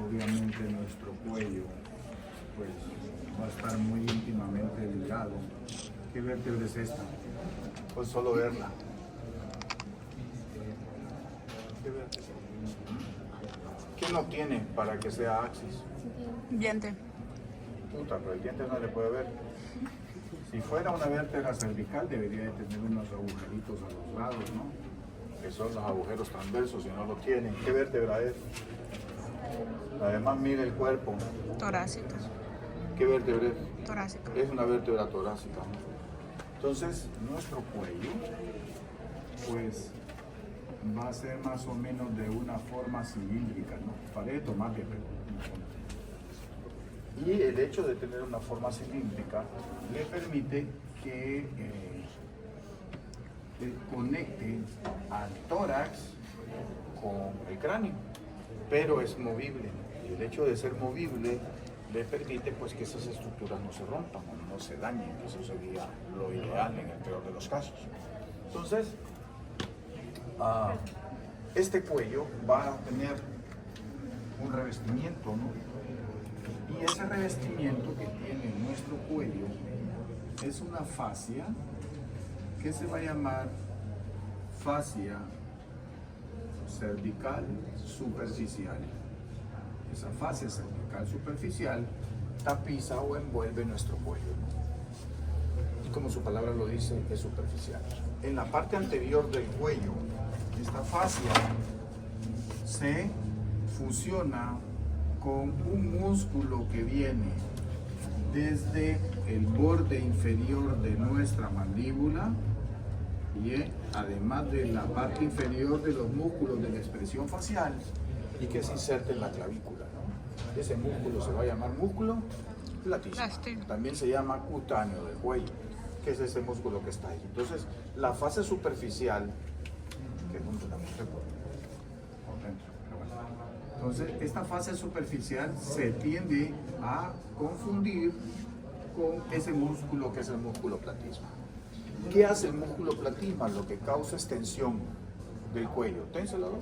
obviamente nuestro cuello pues va a estar muy íntimamente ligado. ¿Qué vértebra es esta? Pues solo verla. ¿Qué vértebra? ¿Qué no tiene para que sea axis? Diente. Puta, pero el diente no le puede ver. Si fuera una vértebra cervical debería de tener unos agujeritos a los lados, ¿no? Que son los agujeros transversos y no lo tienen. ¿Qué vértebra es? Además mire el cuerpo. Torácica. ¿Qué vértebra es? Torácica. Es una vértebra torácica. Entonces, nuestro cuello, pues, va a ser más o menos de una forma cilíndrica, ¿no? Paré de tomar bien. Y el hecho de tener una forma cilíndrica le permite que conecte al tórax con el cráneo, pero es movible. Y el hecho de ser movible le permite pues que esas estructuras no se rompan o no se dañen, que eso sería lo ideal en el peor de los casos. Entonces, este cuello va a tener un revestimiento, ¿no? Y ese revestimiento que tiene nuestro cuello es una fascia que se va a llamar fascia cervical superficial. Esa fascia cervical superficial tapiza o envuelve nuestro cuello, ¿no? Y como su palabra lo dice, es superficial. En la parte anterior del cuello, esta fascia se fusiona con un músculo que viene desde el borde inferior de nuestra mandíbula y además de la parte inferior de los músculos de la expresión facial y que se inserta en la clavícula, ¿no? Ese músculo se va a llamar músculo platísimo. También se llama cutáneo del cuello, que es ese músculo que está ahí. Entonces, la fase superficial, que nunca la mostré por dentro, pero bueno. Entonces, esta fase superficial se tiende a confundir con ese músculo que es el músculo platisma. ¿Qué hace el músculo platisma? Lo que causa es tensión del cuello. Ténselo.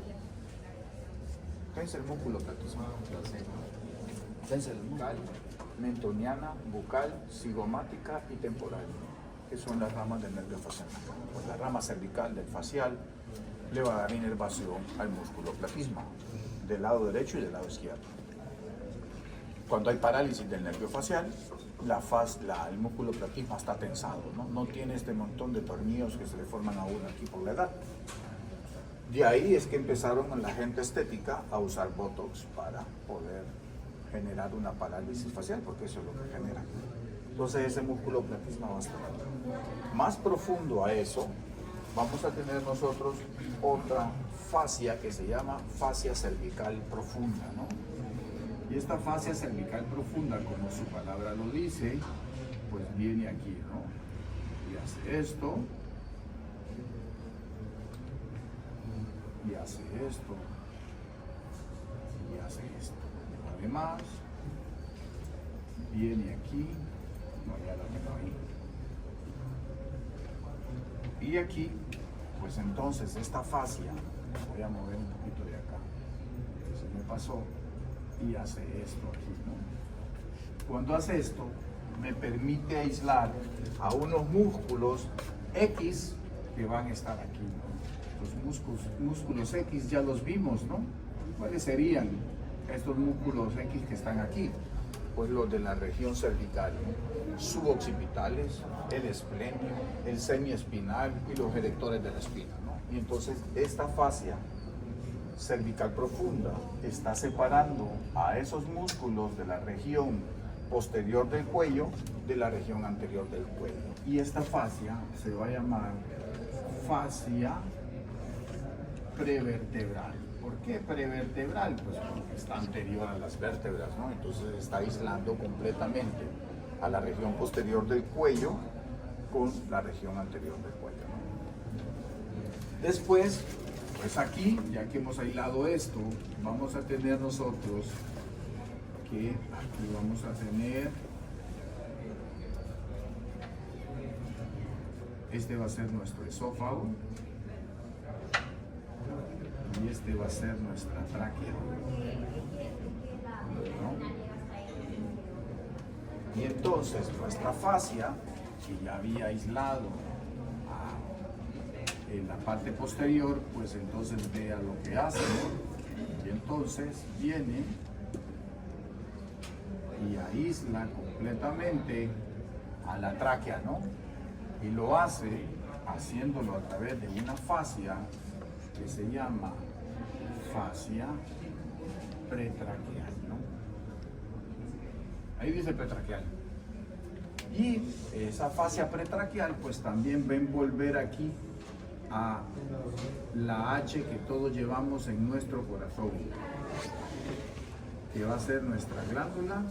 Tensa el músculo platisma. Tensa el bucal, mentoniana, bucal, cigomática y temporal, que son las ramas del nervio facial. Pues la rama cervical del facial le va a dar inervación al músculo platisma, del lado derecho y del lado izquierdo. Cuando hay parálisis del nervio facial, el músculo platisma está tensado, ¿no? No tiene este montón de tornillos que se le forman a uno aquí por la edad. De ahí es que empezaron la gente estética a usar Botox para poder generar una parálisis facial, porque eso es lo que genera. Entonces ese músculo platisma va a estar más profundo a eso. Vamos a tener nosotros otra fascia que se llama fascia cervical profunda, ¿no? Y esta fascia cervical profunda, como su palabra lo dice, pues viene aquí, ¿no? Y hace esto, y hace esto, y hace esto. Además, viene aquí, no, ya la tengo ahí. Y aquí, pues entonces esta fascia, voy a mover un poquito de acá, se me pasó, y hace esto aquí, ¿no? Cuando hace esto, me permite aislar a unos músculos X que van a estar aquí, ¿no? Los músculos X ya los vimos, ¿no? ¿Cuáles serían estos músculos X que están aquí? Pues los de la región cervical, ¿no? Suboccipitales, el esplenio, el semiespinal y los erectores de la espina, ¿no? Y entonces esta fascia cervical profunda está separando a esos músculos de la región posterior del cuello de la región anterior del cuello. Y esta fascia se va a llamar fascia prevertebral. ¿Por qué prevertebral? Pues porque está anterior a las vértebras, ¿no? Entonces está aislando completamente a la región posterior del cuello con la región anterior del cuello, ¿no? Después, pues aquí, ya que hemos aislado esto, vamos a tener nosotros que aquí vamos a tener, este va a ser nuestro esófago y este va a ser nuestra tráquea. ¿no? Y entonces nuestra fascia, que ya había aislado en la parte posterior, pues entonces vea lo que hace, ¿no? Y entonces viene y aísla completamente a la tráquea, ¿no? Y lo hace haciéndolo a través de una fascia que se llama fascia pretraqueal, ¿no? Ahí dice pretraqueal. Y esa fascia pretraqueal pues también va a envolver aquí a la H que todos llevamos en nuestro corazón, que va a ser nuestra glándula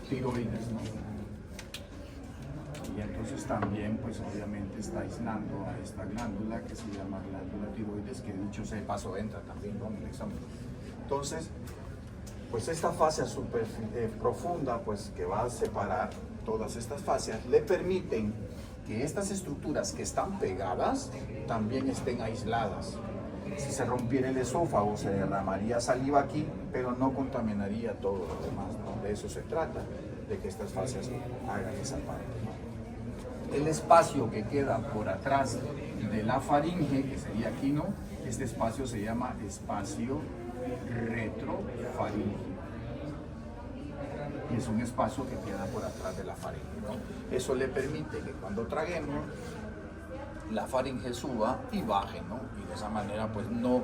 tiroides, ¿no? Y entonces también pues obviamente está aislando a esta glándula que se llama glándula tiroides, que dicho sea de paso entra también, ¿no?, en el examen. Entonces pues esta fascia super profunda, pues que va a separar todas estas fascias, le permiten que estas estructuras que están pegadas también estén aisladas. Si se rompiera el esófago, se derramaría saliva aquí, pero no contaminaría todo lo demás, ¿no? De eso se trata, de que estas fascias hagan esa parte, ¿no? El espacio que queda por atrás de la faringe, que sería aquí, ¿no? Este espacio se llama espacio retrofaringeo. Y es un espacio que queda por atrás de la faringe, ¿no? Eso le permite que cuando traguemos, la faringe suba y baje, ¿no? Y de esa manera pues no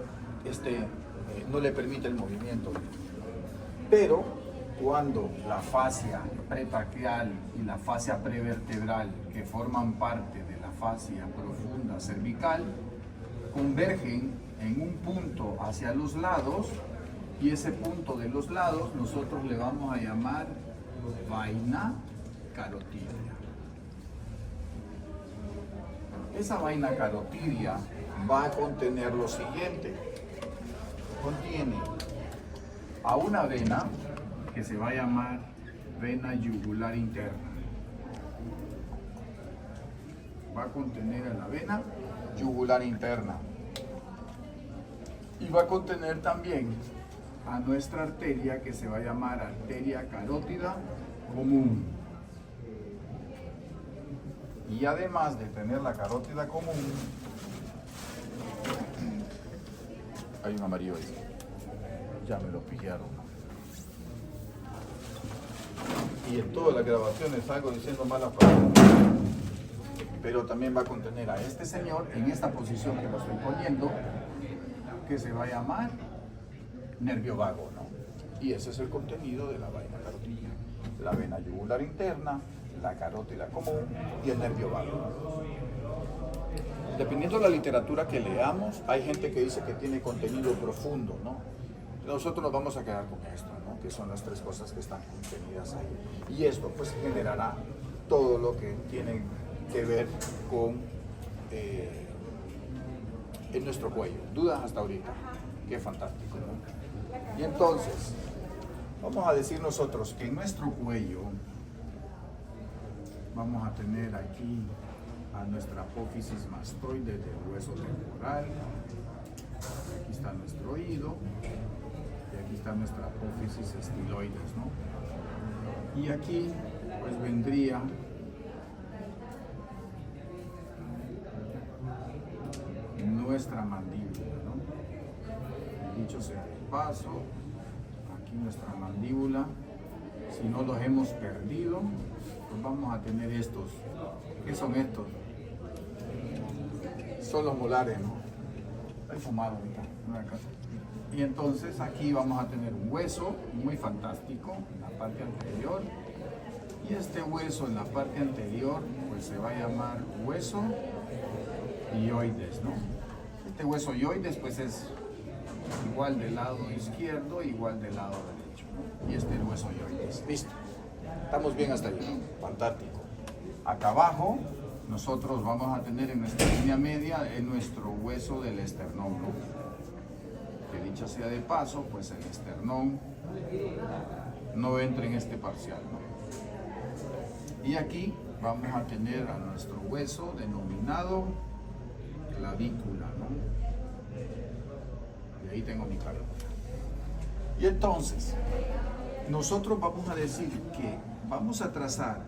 le permite el movimiento. Pero cuando la fascia pretraqueal y la fascia prevertebral, que forman parte de la fascia profunda cervical, convergen en un punto hacia los lados, y ese punto de los lados nosotros le vamos a llamar vaina carotidia. Esa vaina carotidia va a contener lo siguiente: contiene a una vena que se va a llamar vena yugular interna. Va a contener a la vena yugular interna. Y va a contener también a nuestra arteria que se va a llamar arteria carótida común. Y además de tener la carótida común, hay un amarillo ahí, ya me lo pillaron. Y en todas las grabaciones salgo diciendo malas palabras. Pero también va a contener a este señor en esta posición que lo estoy poniendo, que se va a llamar nervio vago, ¿no? Y ese es el contenido de la vaina carotidia: la vena yugular interna, la carótida común y el nervio vago. Dependiendo de la literatura que leamos, hay gente que dice que tiene contenido profundo, ¿no? Nosotros nos vamos a quedar con esto, ¿no? Que son las tres cosas que están contenidas ahí. Y esto pues generará todo lo que tiene que ver con en nuestro cuello. ¿Dudas hasta ahorita? Qué fantástico, ¿no? Y entonces, vamos a decir nosotros que en nuestro cuello vamos a tener aquí a nuestra apófisis mastoide del hueso temporal. Aquí está nuestro oído. Y aquí está nuestra apófisis estiloides, ¿no? Y aquí pues vendría nuestra mandíbula, ¿no? Dicho sea de paso, aquí nuestra mandíbula, si no los hemos perdido, pues vamos a tener estos. ¿Qué son estos? Son los molares, ¿no? He fumado ahorita, ¿no? Acá. Y entonces aquí vamos a tener un hueso muy fantástico en la parte anterior, y este hueso en la parte anterior pues se va a llamar hueso hioides, ¿no? Este hueso hioides pues es igual del lado izquierdo, igual del lado derecho, ¿no? Y este es el hueso hioides. Listo. Estamos bien hasta allí, ¿no? Fantástico. Acá abajo nosotros vamos a tener en nuestra línea media nuestro hueso del esternón, ¿no? Que dicha sea de paso, pues el esternón no entra en este parcial, ¿no? Y aquí vamos a tener a nuestro hueso denominado clavícula, ¿no? Y ahí tengo mi cara. Y entonces, nosotros vamos a decir que vamos a trazar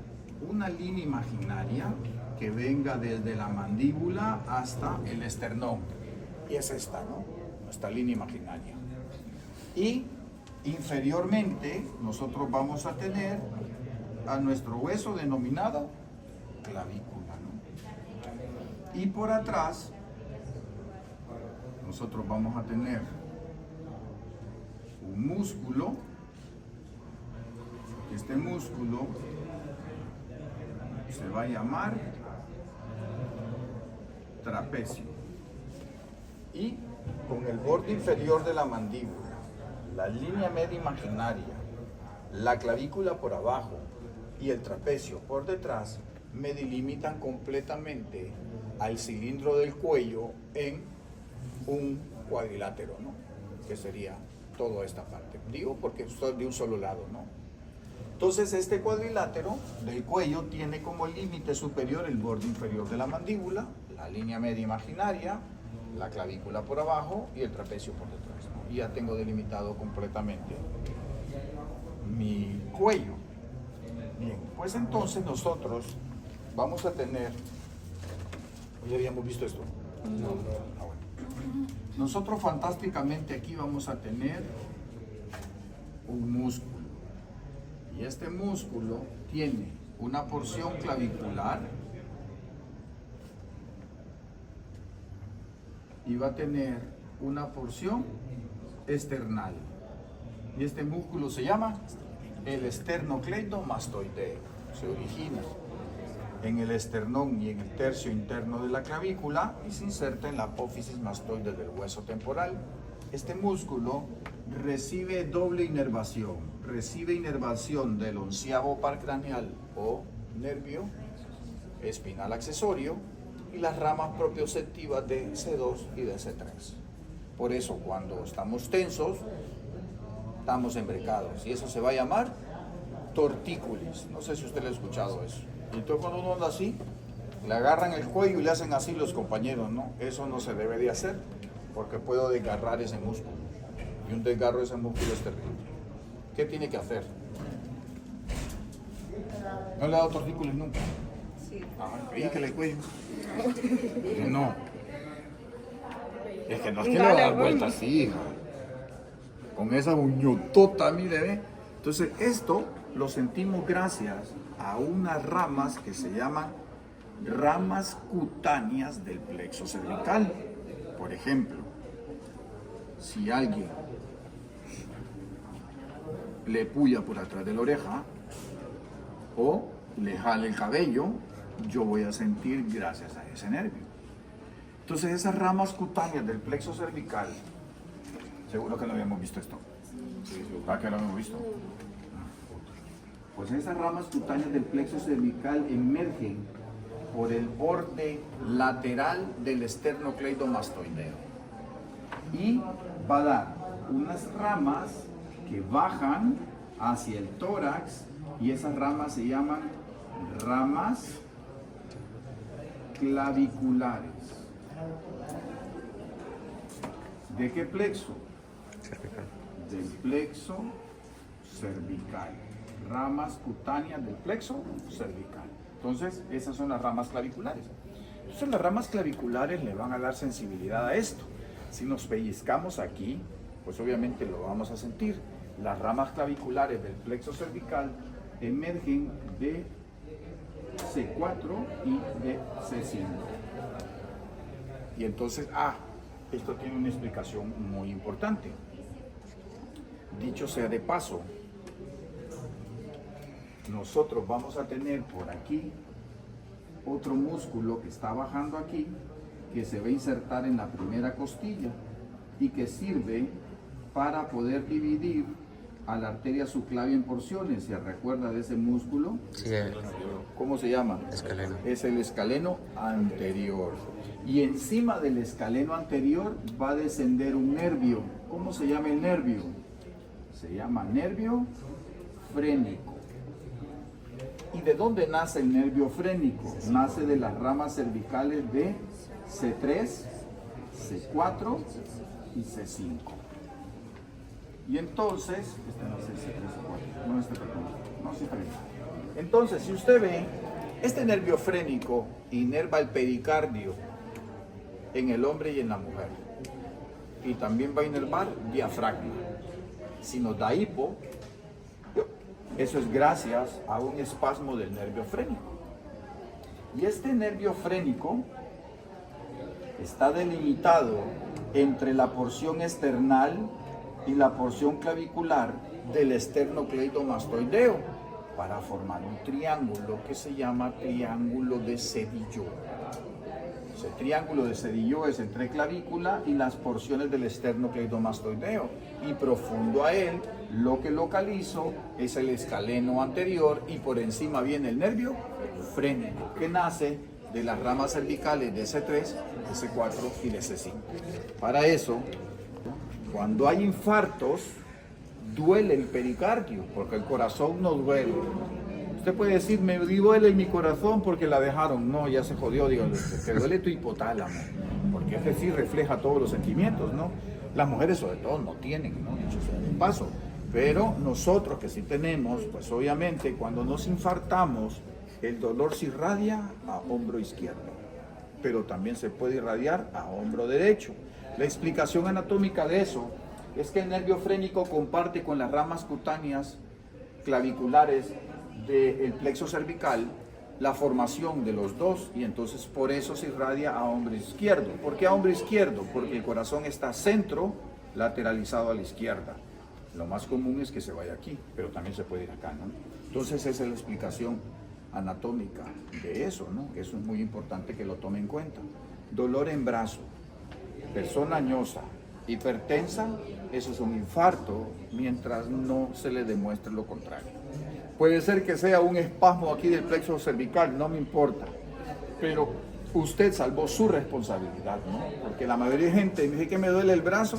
una línea imaginaria que venga desde la mandíbula hasta el esternón. Y es esta, ¿no? Nuestra línea imaginaria. Y inferiormente nosotros vamos a tener a nuestro hueso denominado clavícula, ¿no? Y por atrás nosotros vamos a tener un músculo. Este músculo se va a llamar trapecio. Y con el borde inferior de la mandíbula, la línea media imaginaria, la clavícula por abajo y el trapecio por detrás, me delimitan completamente al cilindro del cuello en un cuadrilátero, ¿no? Que sería toda esta parte. Digo porque estoy de un solo lado, ¿no? Entonces este cuadrilátero del cuello tiene como límite superior el borde inferior de la mandíbula, la línea media imaginaria, la clavícula por abajo y el trapecio por detrás, ¿no? Y ya tengo delimitado completamente mi cuello. Bien, pues entonces nosotros vamos a tener... ¿Ya habíamos visto esto? No. Ah, bueno. Nosotros fantásticamente aquí vamos a tener un músculo. Y este músculo tiene una porción clavicular y va a tener una porción esternal. Y este músculo se llama el esternocleidomastoideo. Se origina en el esternón y en el tercio interno de la clavícula y se inserta en la apófisis mastoide del hueso temporal. Este músculo recibe doble inervación. Recibe inervación del 11º par craneal o nervio espinal accesorio y las ramas propioceptivas de C2 y de C3. Por eso cuando estamos tensos, estamos embrecados y eso se va a llamar tortícolis. No sé si usted le ha escuchado eso. Y entonces cuando uno anda así, le agarran el cuello y le hacen así los compañeros, ¿no? Eso no se debe de hacer porque puedo desgarrar ese músculo y un desgarro de ese músculo es terrible. ¿Qué tiene que hacer? ¿No le ha dado tortícolis nunca? Sí. Creí que le cuello. No. Es que no es que le va a dar vuelta así, hija. Con esa uñotota, mire, ¿ve? Entonces, esto lo sentimos gracias a unas ramas que se llaman ramas cutáneas del plexo cervical. Por ejemplo, si alguien le puya por atrás de la oreja o le jala el cabello, yo voy a sentir gracias a ese nervio. Entonces esas ramas cutáneas del plexo cervical, seguro que no habíamos visto esto. ¿Para qué lo hemos visto? Pues esas ramas cutáneas del plexo cervical emergen por el borde lateral del esternocleidomastoideo y va a dar unas ramas que bajan hacia el tórax y esas ramas se llaman ramas claviculares. ¿De qué plexo? Cervical. Del plexo cervical. Ramas cutáneas del plexo cervical. Entonces, esas son las ramas claviculares. Entonces, las ramas claviculares le van a dar sensibilidad a esto. Si nos pellizcamos aquí, pues obviamente lo vamos a sentir. Las ramas claviculares del plexo cervical emergen de C4 y de C5. Y entonces, esto tiene una explicación muy importante. Dicho sea de paso, nosotros vamos a tener por aquí otro músculo que está bajando aquí, que se va a insertar en la primera costilla y que sirve para poder dividir a la arteria subclavia en porciones. ¿Se recuerda de ese músculo? Sí, ¿Cómo se llama? escaleno. Es el escaleno anterior. Y encima del escaleno anterior va a descender un nervio. ¿Cómo se llama el nervio? Se llama nervio frénico. ¿Y de dónde nace el nervio frénico? Nace de las ramas cervicales de C3, C4 y C5. Y entonces, este no es el C3, C4. No este perdón. No, sí está bien. Entonces, si usted ve, este nervio frénico inerva el pericardio en el hombre y en la mujer. Y también va a inervar diafragma. Si nos da hipo, eso es gracias a un espasmo del nervio frénico. Y este nervio frénico está delimitado entre la porción esternal y la porción clavicular del esternocleidomastoideo para formar un triángulo que se llama triángulo de Cedillo. Ese triángulo de Cedillo es entre clavícula y las porciones del esternocleidomastoideo, y profundo a él lo que localizo es el escaleno anterior, y por encima viene el nervio frénico que nace de las ramas cervicales de C3, de C4 y de C5. Para eso, cuando hay infartos, duele el pericardio, porque el corazón no duele. Usted puede decir, me duele mi corazón porque la dejaron. No, ya se jodió, digo, te duele tu hipotálamo, porque es decir, refleja todos los sentimientos, ¿no? Las mujeres sobre todo no tienen, ¿no? Dicho sea de paso. Pero nosotros que sí tenemos, pues obviamente cuando nos infartamos, el dolor se irradia a hombro izquierdo, pero también se puede irradiar a hombro derecho. La explicación anatómica de eso es que el nervio frénico comparte con las ramas cutáneas claviculares del plexo cervical la formación de los dos, y entonces por eso se irradia a hombro izquierdo. ¿Por qué a hombro izquierdo? Porque el corazón está centro lateralizado a la izquierda. Lo más común es que se vaya aquí, pero también se puede ir acá, ¿no? Entonces esa es la explicación anatómica de eso, ¿no? Eso es muy importante que lo tome en cuenta. Dolor en brazo, persona añosa, hipertensa, eso es un infarto, mientras no se le demuestre lo contrario. Puede ser que sea un espasmo aquí del plexo cervical, no me importa, pero usted salvó su responsabilidad, ¿no? Porque la mayoría de gente dice que me duele el brazo,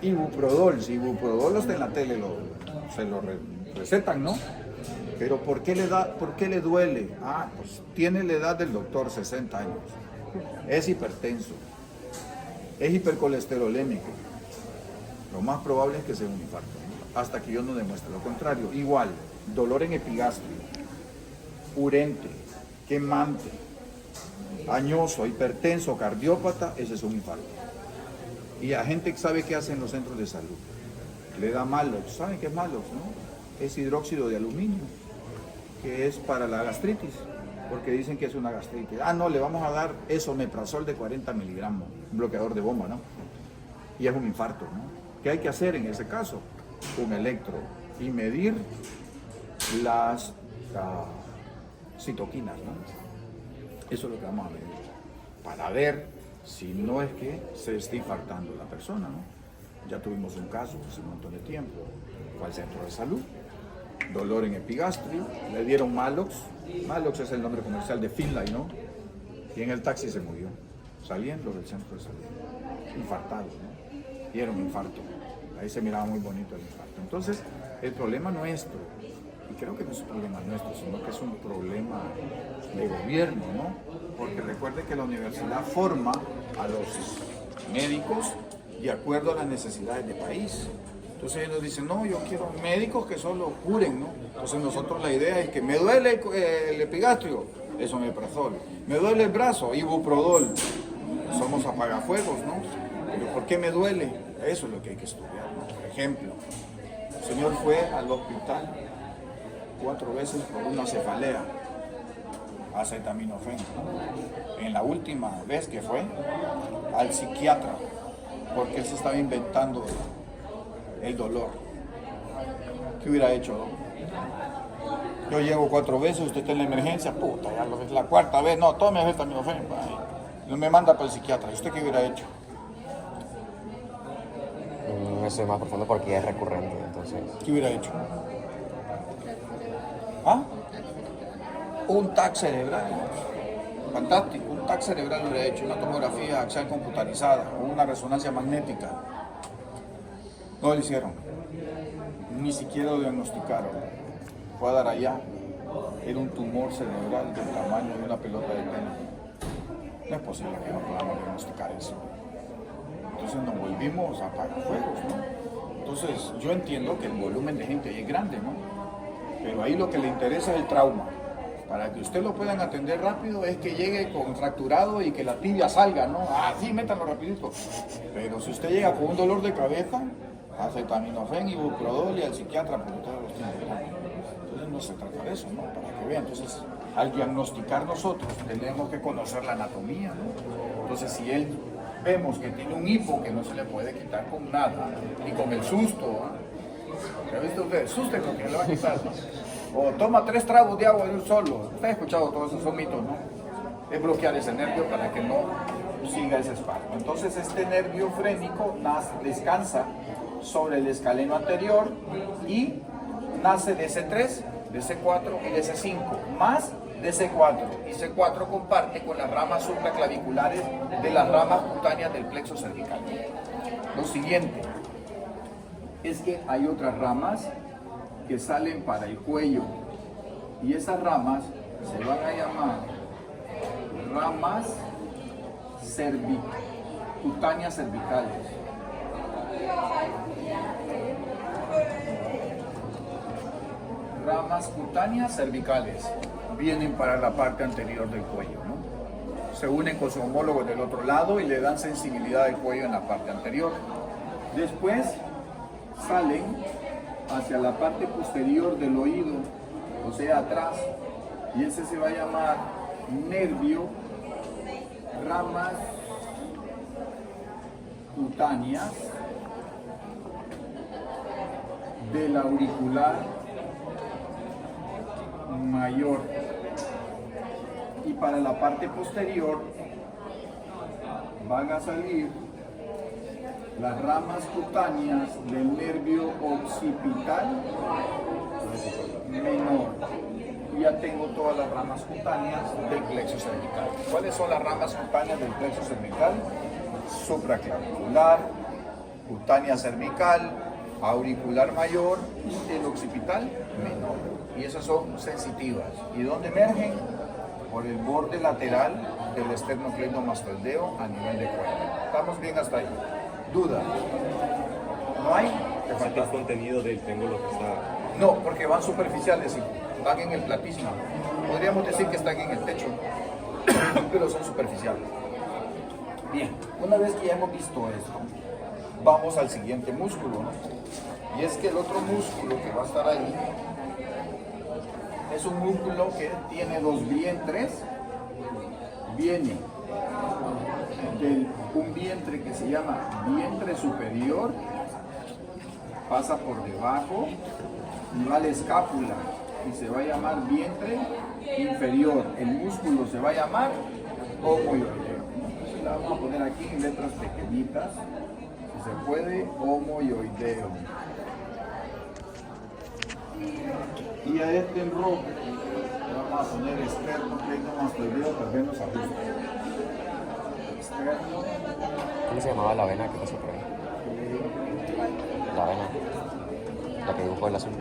Ibuprodol, si Ibuprodol está en la tele, se lo recetan, ¿no? Pero ¿por qué le duele? Ah, pues tiene la edad del doctor, 60 años, es hipertenso, es hipercolesterolémico, lo más probable es que sea un infarto, ¿no? Hasta que yo no demuestre lo contrario. Igual, dolor en epigastrio, urente, quemante, añoso, hipertenso, cardiópata, ese es un infarto. Y la gente que sabe qué hacen los centros de salud, le da Malox. ¿Saben qué es Malox, no? Es hidróxido de aluminio, que es para la gastritis, porque dicen que es una gastritis. Ah, no, le vamos a dar esomeprazol de 40 miligramos, un bloqueador de bomba, ¿no? Y es un infarto, ¿no? ¿Qué hay que hacer en ese caso? Un electro y medir las citoquinas, ¿no? Eso es lo que vamos a medir, para ver si no es que se está infartando la persona, ¿no? Ya tuvimos un caso hace un montón de tiempo, fue al centro de salud, dolor en epigastrio, le dieron Malox. Malox es el nombre comercial de Finlay, ¿no? Y en el taxi se murió, saliendo del centro de salud, infartado, ¿no? Y era un infarto, ahí se miraba muy bonito el infarto. Entonces, el problema nuestro, y creo que no es un problema nuestro, sino que es un problema de gobierno, ¿no? Porque recuerde que la universidad forma a los médicos de acuerdo a las necesidades del país. Entonces ellos dicen, no, yo quiero médicos que solo curen, ¿no? Entonces nosotros la idea es que me duele el epigastrio, esomeprazol, me duele el brazo, ibuprodol, somos apagafuegos, ¿no? Pero ¿por qué me duele? Eso es lo que hay que estudiar, ¿no? Por ejemplo, el señor fue al hospital 4 veces por una cefalea, acetaminofén. En la última vez que fue, al psiquiatra, porque él se estaba inventando el dolor. ¿Qué hubiera hecho? Yo llego 4 veces, usted está en la emergencia, puta, ya lo es la 4ª vez, no, tome acetaminofén, no me manda para el psiquiatra. ¿Usted qué hubiera hecho? Eso es más profundo porque es recurrente, entonces. ¿Qué hubiera hecho? ¿Ah? Un TAC cerebral. Fantástico, un TAC cerebral hubiera hecho, una tomografía axial computarizada o una resonancia magnética. No lo hicieron. Ni siquiera lo diagnosticaron. Fue a dar allá. Era un tumor cerebral del tamaño de una pelota de tenis. No es posible que no podamos diagnosticar eso. Entonces nos volvimos apagafuegos, ¿no? Entonces yo entiendo que el volumen de gente ahí es grande, ¿no? Pero ahí lo que le interesa es el trauma. Para que usted lo puedan atender rápido es que llegue con fracturado y que la tibia salga, ¿no? Ah, sí, métanlo rapidito. Pero si usted llega con un dolor de cabeza, acetaminofén, ibuprofeno y al psiquiatra, porque todos los tienen. Entonces no se trata de eso, ¿no? Para que vean. Entonces, al diagnosticar nosotros, tenemos que conocer la anatomía, ¿no? Entonces, si él vemos que tiene un hipo que no se le puede quitar con nada, ni con el susto, ¿ha visto usted? Susto es lo que le va a quitar, ¿no? O toma 3 tragos de agua de un solo. Usted ha escuchado todos esos mitos, ¿no? Es bloquear ese nervio para que no siga ese espasmo. Entonces este nervio frénico descansa sobre el escaleno anterior y nace de C3, de C4 y de C5, más de C4. Y C4 comparte con las ramas supraclaviculares de las ramas cutáneas del plexo cervical. Lo siguiente es que hay otras ramas que salen para el cuello y esas ramas se van a llamar ramas cutáneas cervicales. Ramas cutáneas cervicales vienen para la parte anterior del cuello, ¿no? Se unen con su homólogo del otro lado y le dan sensibilidad al cuello en la parte anterior. Después salen hacia la parte posterior del oído, o sea, atrás, y ese se va a llamar nervio, ramas cutáneas del auricular mayor. Y para la parte posterior van a salir las ramas cutáneas del nervio occipital menor. Y ya tengo todas las ramas cutáneas del plexo cervical. ¿Cuáles son las ramas cutáneas del plexo cervical? Supraclavicular, cutánea cervical, auricular mayor y el occipital menor. Y esas son sensitivas. ¿Y dónde emergen? Por el borde lateral del esternocleidomastoideo a nivel de cuello. ¿Estamos bien hasta ahí? ¿Duda? ¿No hay? ¿Te falta el contenido del triángulo que está? No, porque van superficiales y van en el platisma. Podríamos decir que están en el techo, pero son superficiales. Bien, una vez que ya hemos visto esto, vamos al siguiente músculo, ¿no? Y es que el otro músculo que va a estar ahí es un músculo que tiene 2 vientres, viene un vientre que se llama vientre superior, pasa por debajo y va a la escápula y se va a llamar vientre inferior. El músculo se va a llamar homoioideo. La vamos a poner aquí en letras pequeñitas, si se puede, homoioideo. Y a este en rojo le vamos a poner esternocleidomastoideo, tal vez nos ajuste. ¿Cómo se llamaba la vena que pasó por ahí? La vena. La que dibujó el azul.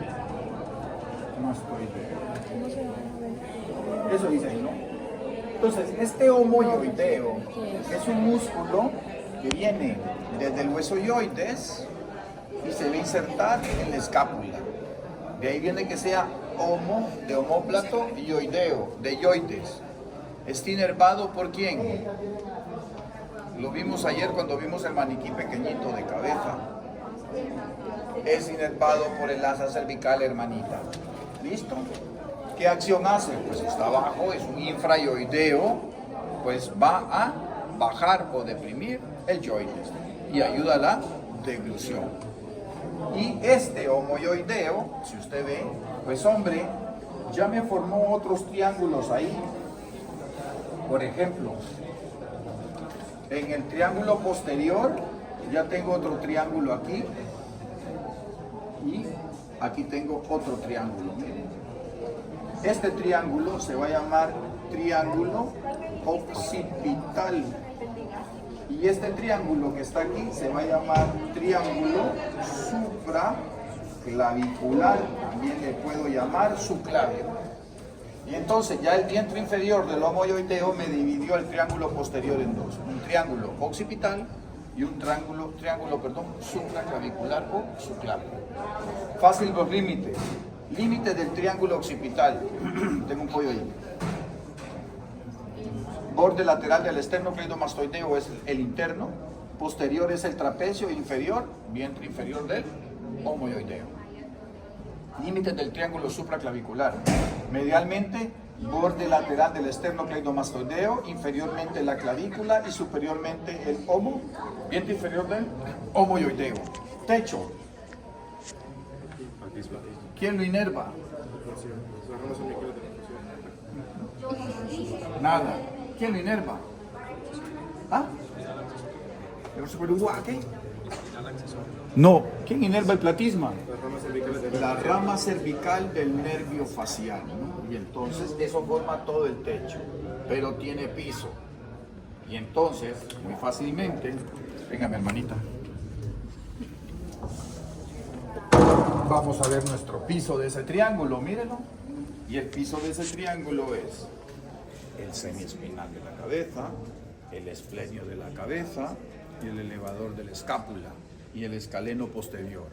Eso dice ahí, ¿no? Entonces, este homoioideo es un músculo que viene desde el hueso ioides y se va a insertar en la escápula. De ahí viene que sea homo, de homóplato, y ioideo, de ioides. ¿Está inervado por quién? Lo vimos ayer cuando vimos el maniquí pequeñito de cabeza. Es inervado por el asa cervical, hermanita. ¿Listo? ¿Qué acción hace? Pues está abajo, es un infraioideo, pues va a bajar o deprimir el yoides y ayuda a la deglución. Y este homoioideo, si usted ve, pues hombre, ya me formó otros triángulos ahí. Por ejemplo, en el triángulo posterior ya tengo otro triángulo aquí y aquí tengo otro triángulo. Este triángulo se va a llamar triángulo occipital y este triángulo que está aquí se va a llamar triángulo supraclavicular, también le puedo llamar subclavio. Y entonces ya el vientre inferior del homoioideo me dividió el triángulo posterior en dos, un triángulo occipital y un triángulo supraclavicular o subclavio. Fácil los límites. Límite del triángulo occipital. Tengo un pollo ahí. Borde lateral del esternocleidomastoideo es el interno. Posterior es el trapecio. Inferior, vientre inferior del homoioideo. Límites del triángulo supraclavicular. Medialmente, borde lateral del esternocleidomastoideo, inferiormente la clavícula y superiormente el vientre inferior del homoioideo. Techo. ¿Quién lo inerva? Nada. ¿Quién lo inerva? ¿Ah? ¿Qué? No. ¿Quién inerva el platisma? La rama cervical del nervio facial, ¿no? Y entonces eso forma todo el techo, pero tiene piso. Y entonces, muy fácilmente, venga mi hermanita, vamos a ver nuestro piso de ese triángulo, mírenlo. Y el piso de ese triángulo es el semiespinal de la cabeza, el esplenio de la cabeza y el elevador de la escápula y el escaleno posterior.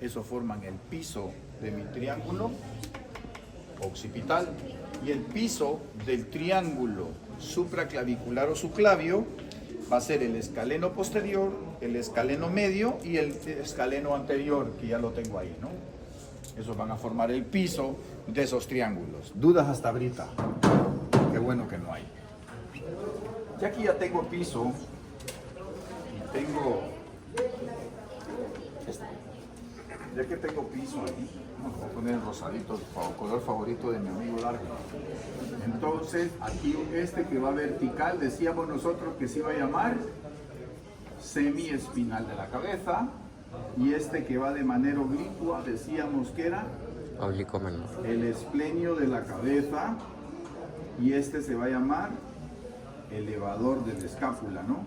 Eso forman el piso de mi triángulo occipital. Y el piso del triángulo supraclavicular o subclavio va a ser el escaleno posterior, el escaleno medio y el escaleno anterior, que ya lo tengo ahí, ¿no? Esos van a formar el piso de esos triángulos. ¿Dudas hasta ahorita? Qué bueno que no hay. Ya que ya tengo piso y tengo... Ya que tengo piso ahí, vamos a poner el rosadito, el color favorito de mi amigo Largo. Entonces, aquí que va vertical, decíamos nosotros que se iba a llamar semiespinal de la cabeza, y que va de manera oblicua, decíamos que era Oblicuo menor. el esplenio de la cabeza, y se va a llamar elevador de la escápula, ¿no?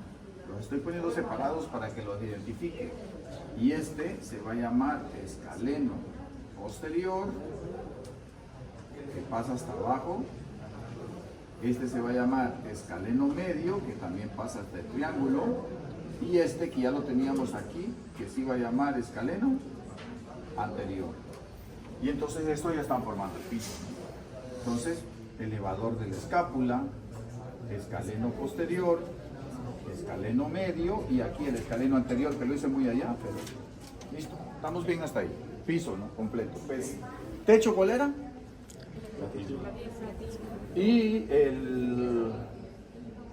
Los estoy poniendo separados para que los identifique. Y se va a llamar escaleno posterior, que pasa hasta abajo. Se va a llamar escaleno medio, que también pasa hasta el triángulo. Y que ya lo teníamos aquí, que se iba a llamar escaleno anterior. Y entonces esto ya están formando el piso, ¿no? Entonces, elevador de la escápula, escaleno posterior, escaleno medio y aquí el escaleno anterior, que lo hice muy allá, pero listo, estamos bien hasta ahí. Piso, ¿no? Completo. Pues, ¿techo cuál era? Y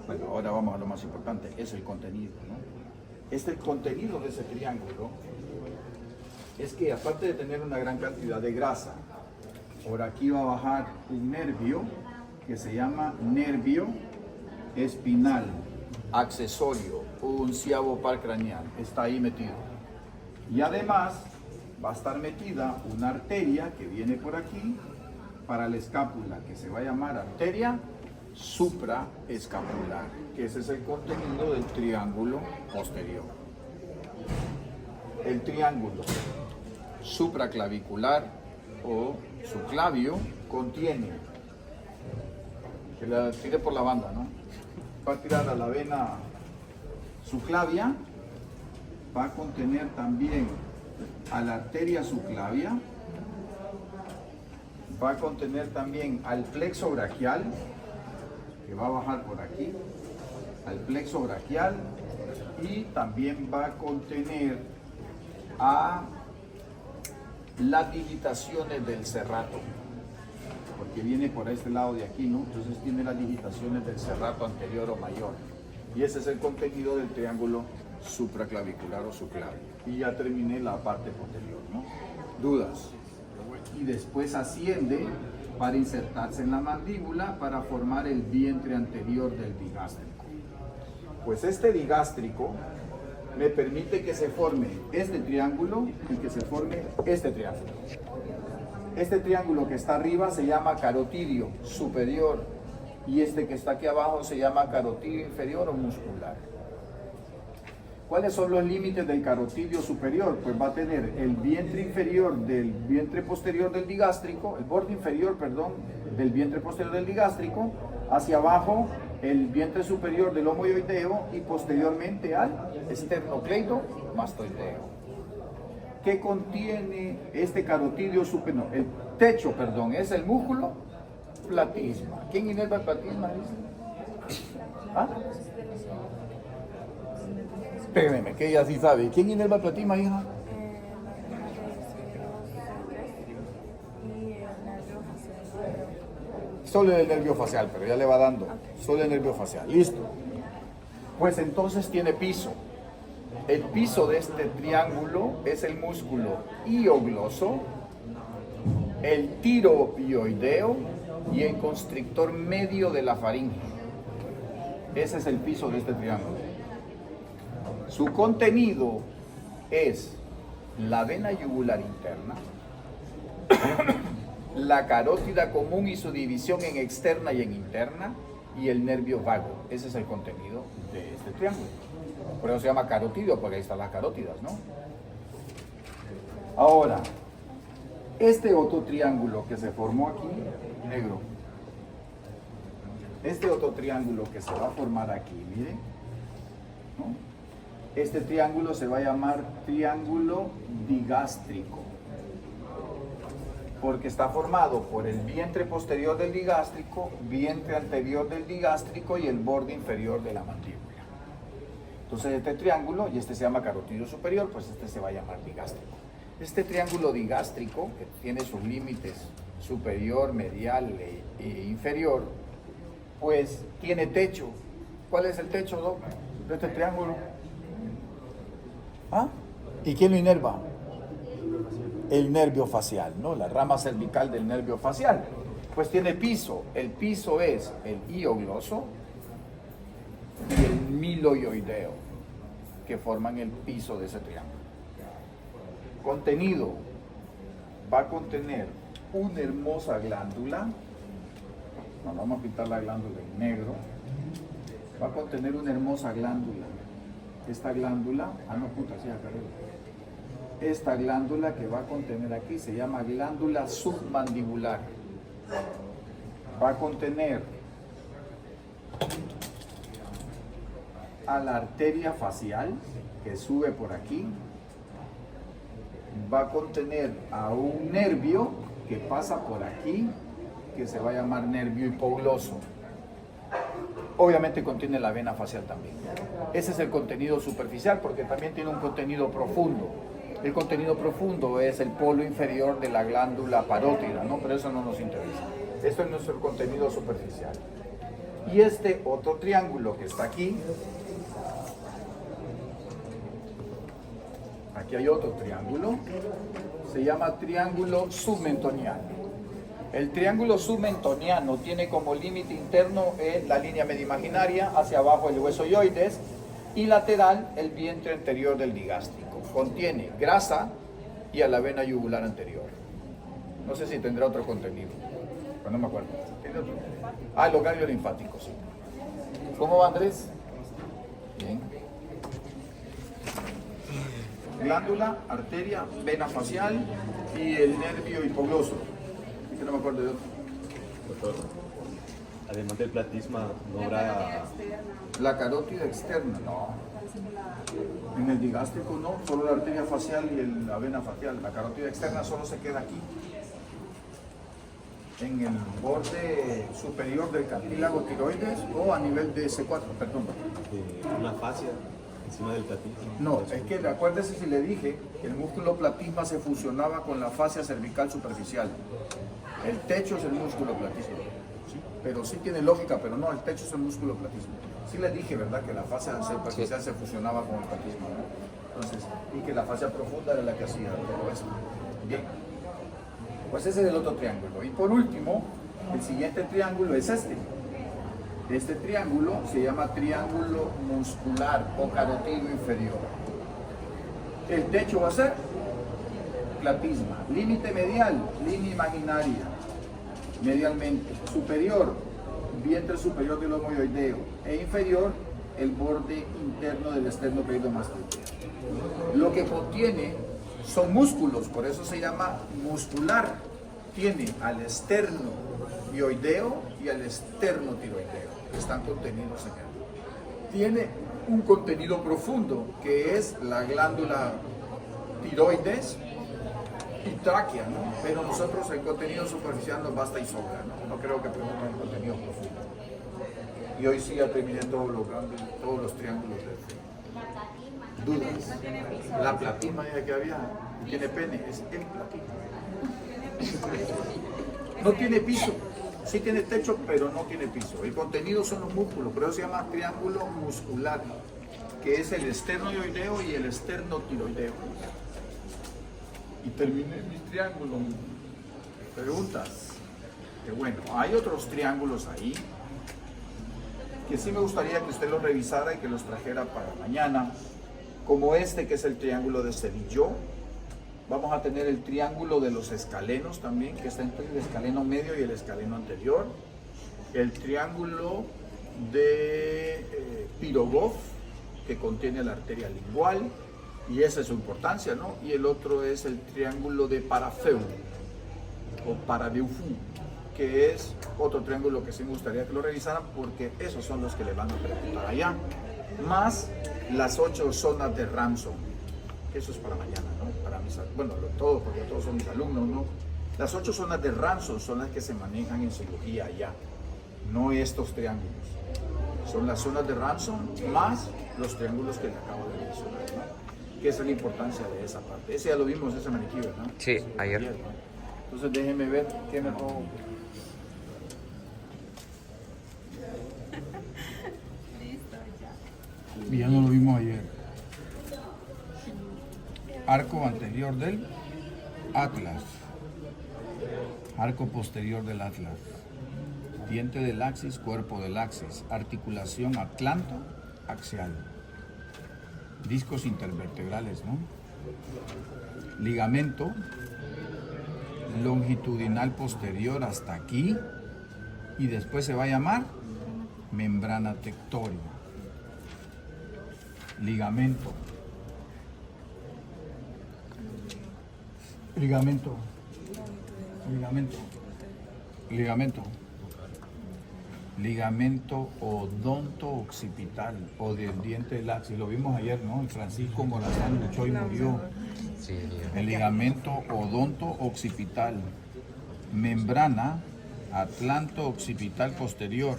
bueno, ahora vamos a lo más importante, es el contenido, ¿no? El contenido de ese triángulo es que, aparte de tener una gran cantidad de grasa, por aquí va a bajar un nervio que se llama nervio espinal accesorio, onceavo par craneal, está ahí metido. Y además va a estar metida una arteria que viene por aquí para la escápula, que se va a llamar arteria supraescapular, que ese es el contenido del triángulo posterior. El triángulo supraclavicular o subclavio contiene, que la tire por la banda, ¿no? Va a tirar a la vena subclavia, va a contener también a la arteria subclavia, va a contener también al plexo braquial, que va a bajar por aquí, al plexo braquial, y también va a contener a las digitaciones del serrato, porque viene por este lado de aquí, ¿no? Entonces tiene las digitaciones del serrato anterior o mayor. Y ese es el contenido del triángulo supraclavicular o subclavio. Y ya terminé la parte posterior, ¿no? ¿Dudas? Y después asciende para insertarse en la mandíbula para formar el vientre anterior del digástrico. Pues este digástrico me permite que se forme este triángulo y que se forme este triángulo. Este triángulo que está arriba se llama carotidio superior y que está aquí abajo se llama carotidio inferior o muscular. ¿Cuáles son los límites del carotidio superior? Pues va a tener el vientre inferior del vientre posterior del digástrico, el borde inferior, perdón, del vientre posterior del digástrico, hacia abajo el vientre superior del homoioideo y posteriormente al esternocleidomastoideo. ¿Qué contiene este carotidio superior? El techo, perdón, es el músculo platisma. ¿Quién inerva el platisma? Dice? ¿Ah? Espérenme, que ella sí sabe. ¿Quién inerva el platisma, hija? Solo el nervio facial, pero ya le va dando. Solo el nervio facial. Listo. Pues entonces tiene piso. El piso de este triángulo es el músculo hiogloso, el tiroideo y el constrictor medio de la faringe. Ese es el piso de este triángulo. Su contenido es la vena yugular interna, la carótida común y su división en externa y en interna, y el nervio vago. Ese es el contenido de este triángulo. Por eso se llama carotidio, porque ahí están las carótidas, ¿no? Ahora, este otro triángulo que se formó aquí, negro, este otro triángulo que se va a formar aquí, miren, ¿no? Este triángulo se va a llamar triángulo digástrico, porque está formado por el vientre posterior del digástrico, vientre anterior del digástrico y el borde inferior de la mandíbula. Entonces este triángulo, y este se llama carotidio superior, pues este se va a llamar digástrico. Este triángulo digástrico, que tiene sus límites superior, medial e inferior, pues tiene techo. ¿Cuál es el techo, Doc, de este triángulo? ¿Ah? ¿Y quién lo inerva? El nervio facial, ¿no? La rama cervical del nervio facial. Pues tiene piso. El piso es el hiogloso y el miloioideo, que forman el piso de ese triángulo. Contenido: va a contener una hermosa glándula. Nos vamos a pintar la glándula en negro. Va a contener una hermosa glándula. Esta glándula, esta glándula que va a contener aquí se llama glándula submandibular. Va a contener a la arteria facial que sube por aquí. Va a contener a un nervio que pasa por aquí, que se va a llamar nervio hipogloso. Obviamente contiene la vena facial también. Ese es el contenido superficial, porque también tiene un contenido profundo. El contenido profundo es el polo inferior de la glándula parótida, ¿no? Pero eso no nos interesa. Esto es nuestro contenido superficial. Y este otro triángulo que está aquí, aquí hay otro triángulo, se llama triángulo submentoniano. El triángulo submentoniano tiene como límite interno la línea media imaginaria, hacia abajo el hueso ioides y lateral el vientre anterior del digástrico. Contiene grasa y a la vena yugular anterior. No sé si tendrá otro contenido, pero no me acuerdo. ¿Tiene otro? Ah, los ganglios linfáticos, sí. ¿Cómo va, Andrés? Bien. Glándula, arteria, vena facial y el nervio hipogloso. Que no me acuerdo de otro. Doctor, además del platisma, ¿no habrá...? La carótida externa, no. En el digástrico no, solo la arteria facial y la vena facial. La carótida externa solo se queda aquí, en el borde superior del cartílago tiroides o a nivel de C4, perdón. Una fascia encima del platisma. No, es que acuérdese si le dije que el músculo platisma se fusionaba con la fascia cervical superficial. El techo es el músculo platisma. ¿Sí? Pero sí tiene lógica, pero no, el techo es el músculo platisma. Sí le dije, ¿verdad?, que la fascia superficial se fusionaba con el platisma, ¿no? Entonces, y que la fascia profunda era la que hacía todo esto. Bien. Pues ese es el otro triángulo. Y por último, el siguiente triángulo es este. Este triángulo se llama triángulo muscular o carotidio inferior. El techo va a ser platisma. Límite medial, línea imaginaria, medialmente. Superior, vientre superior del lomo ioideo. E inferior, el borde interno del esternocleidomastoideo. Lo que contiene son músculos, por eso se llama muscular. Tiene al esternocleidomastoideo y al esternotiroideo, que están contenidos en él. Tiene un contenido profundo, que es la glándula tiroides, y tráquea, ¿no? Pero nosotros el contenido superficial nos basta y sobra, ¿no? No creo que pregunten el contenido profundo. Y hoy sí ya terminé todos los triángulos de dudas. La platisma que había, tiene pene, es el platisma. No tiene piso, sí tiene techo, pero no tiene piso. El contenido son los músculos, pero eso se llama triángulo muscular, que es el esternoideo y el esternotiroideo. Y terminé mi triángulo. Preguntas. Que bueno, hay otros triángulos ahí que sí me gustaría que usted los revisara y que los trajera para mañana, como este que es el triángulo de Sevilló. Vamos a tener el triángulo de los escalenos también, que está entre el escaleno medio y el escaleno anterior. El triángulo de Pirogov, que contiene la arteria lingual, y esa es su importancia, ¿no? Y el otro es el triángulo de Parafeu, o Paradeufu, que es otro triángulo que sí me gustaría que lo revisaran, porque esos son los que le van a preguntar allá. Más las 8 zonas de Ramson. Eso es para mañana, ¿no? Para mis, bueno, todo, porque todos son mis alumnos, ¿no? Las 8 zonas de Ramson son las que se manejan en cirugía allá, no estos triángulos. Son las zonas de Ramson más los triángulos que le acabo de mencionar, ¿no? Que esa es la importancia de esa parte. Ese ya lo vimos, ese maniquí, ¿verdad? Sí, ayer. ¿No? Entonces déjenme ver qué me pongo. Y ya no lo vimos ayer. Arco anterior del Atlas. Arco posterior del Atlas. Diente del axis, cuerpo del axis. Articulación atlanto-axial. Discos intervertebrales, ¿no? Ligamento longitudinal posterior hasta aquí. Y después se va a llamar membrana tectórica. Ligamento. Ligamento. Ligamento odonto-occipital o del diente del axis. Lo vimos ayer, ¿no? El Francisco Morazán luchó y murió. Sí, El ligamento odonto-occipital. Membrana atlanto-occipital posterior.